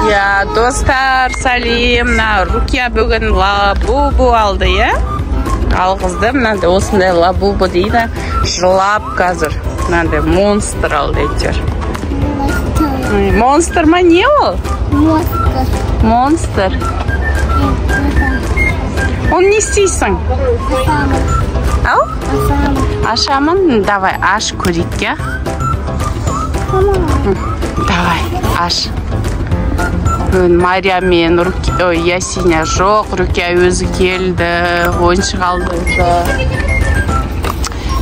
Ya dostlar, Салим, Рукия бүгін лабубу алды, я? Алғызды, мынандай осындай лабубу дейді. Жылап қазір. Мынандай монстр алды әйтер. Монстр ма, не ол? Монстр. Он не істейсің? Ау? Ашамын? Давай, аш көрейік, я? Давай, аш. Мария мен Ясиня жоқ, Рукия өзі келді, ойыншық алды.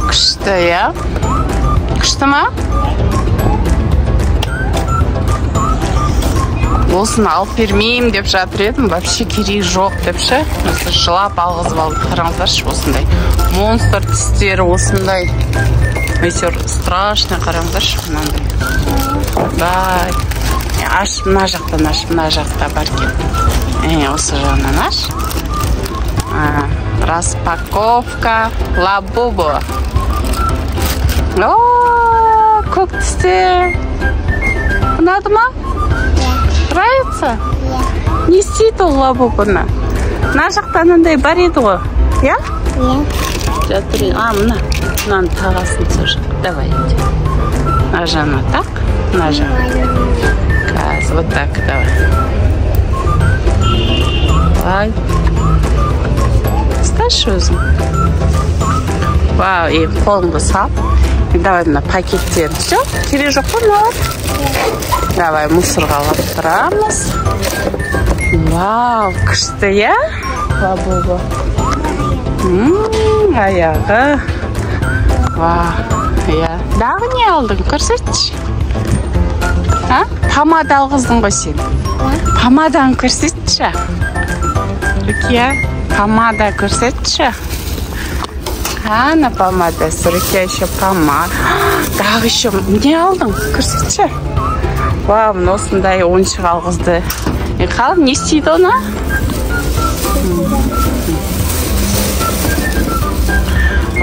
Күшті, я? Күшті ма? Осын алып бермеймін деп жатыр едім, вообще керек жоқ депші. Жылап алғызып алды, қараңыздаршы, осындай. Монстр тістері осындай. Өйтер страшный, қараңыздаршы, мынандай. Бай. Аш, мына жақта бар кен. Осы жағынан аш. Распаковка лабубу. О, көк тістер. Ұнады ма? Нравится? Не істейді ол лабубыны. Мына жақта анандай бар еді ғой. Я? Жатыр. Мынаны тағасын сол жақ. Давай. Мына жағына так. Мына жағына. Вот так, давай. Давай. Сташ өзің. Вау, и қолыңды сап. Давай мына пакеттен. Все, керек жоқ қой мыналар? Давай мусорға алып тұрамыз. Вау, күшті, я? Лабубу. Аяғы. Вау, я. Дағы не алдың? Көрсетші. Помада алғыздың ғой сен? Помадан көрсетші. Рукия, помада көрсетші. Ана помадасы, Рукия еще помада. Дағы еще не алдың? Көрсетші. Вау, осындай ойыншық алғызды. Қал, не істейді оны?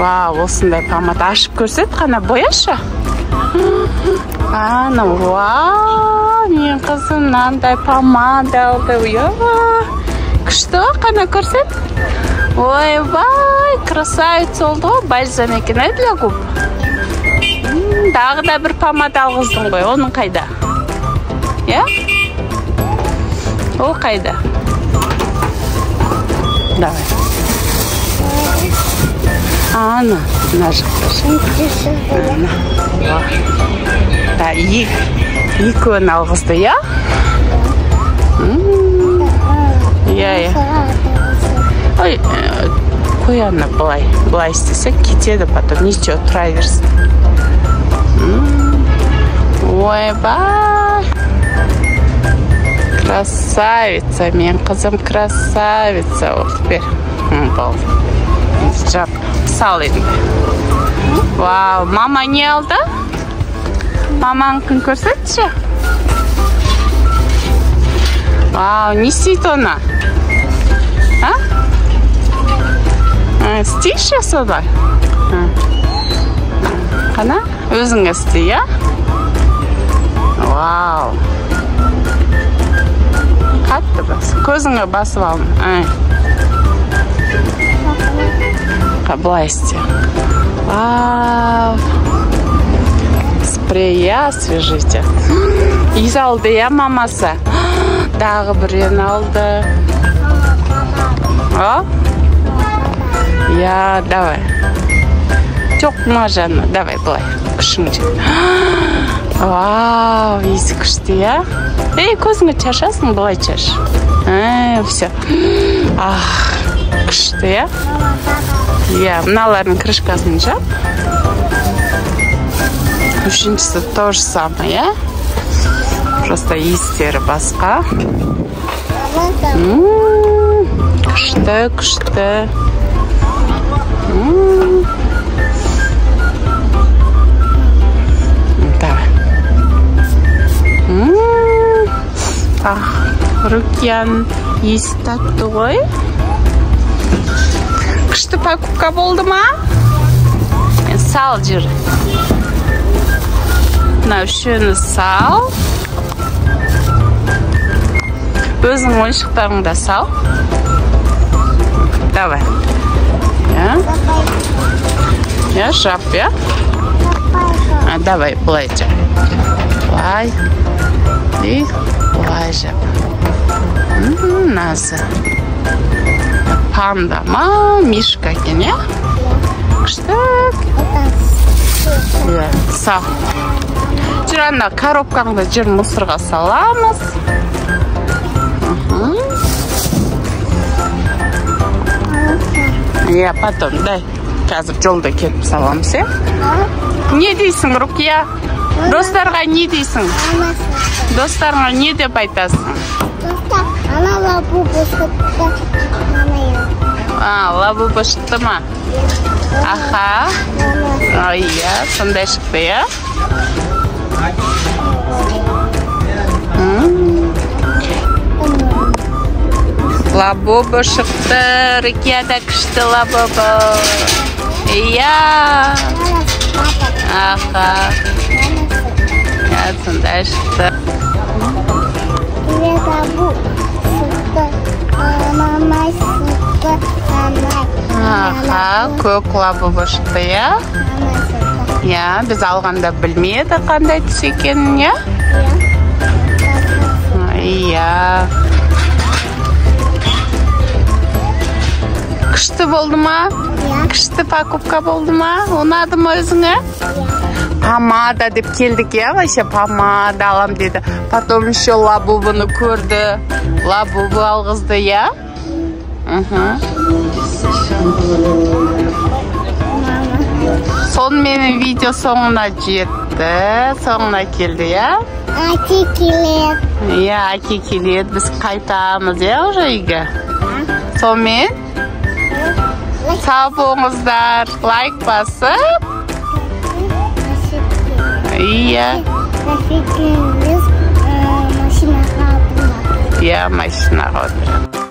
Вау, осындай помада ашып көрсет, қана бояшы. Ана, вау, мен қызым мынандай помада алды. Күшті ғой, қана көрсет. Ой, бай, красавица oldu ғой, бальзам екен для губ. Дағы да бір помада алғыздың ғой, оның қайда? Я? Ол қайда? Давай. Ана, мына жақта. Да, екеуін алғызды, я? Я. Ой, қой ана былай істесек кетеді, потом ничего, тұра берсін. Ой, бай. Красавица, мен қызым красавица. Теперь, болды. Жап, сал едім. Вау, мама не алды? Мамаңкін көрсетші. Вау, не істейді оны? Істейші солай? Қана? Өзің істей, я? Вау. Қатты бас. Көзіңе басып алдым. Былай істе. Вау. Спрея освежите. Из алды, я, мамасы? Дағы бірін алды. О? Я, давай. Жоқ, мажаны. Давай, былай. Күшің жет. Вау, есі күшті, я? Көзіңі чашасың, былай чаш. Все. Күшті, я? Я, мыналардың крышкасын жап. Үшіншісі то же самое, я? Просто иістері басқа. Күшті. Давай. Рукиян иісі татты ғой. Күшті покупка болды ма? Сал жүр. Мына үшеуін сал. Өзің ойыншықтарыңды сал. Давай. Я жап, я? Давай, былай жап. Былай. И былай жап. Назы. Панда ма, мишка екен, я? Күштік. Сал. Жүр, ана коробкаңды жүр мусорға саламыз. Я потом, дай. Қазір жолда кетіп саламыз, е? Не дейсің, Рукия? Достарға не дейсің? Достарға не деп айтасың? Ана лабубы шықты. Лабубы шықты ма? Аха. Иә, сондай шықты, я? Лабубы шықты. Рукияда күшті лабубы. Иә. Аха. Я, сондай шықты. Аха, көк лабубы шықты, я? Я, біз алғанда білмеді қандай түс екенін, я? Иә. Күшті болды ма? Күшті покупка болды ма? Ұнады ма өзіңе? Помада деп келдік, я? Вообще помада алам деді. Потом еще лабубыны көрді. Лабубы алғызды, я? Сонымен видео соңына жетті. Соңына келді, я? Әке келеді. Иә, әке келеді. Біз қайтамыз, я, уже үйге? Сонымен сау болыңыздар. Лайк басып. Иә. Машинаға отырмыз. Иә, машинаға отырмыз.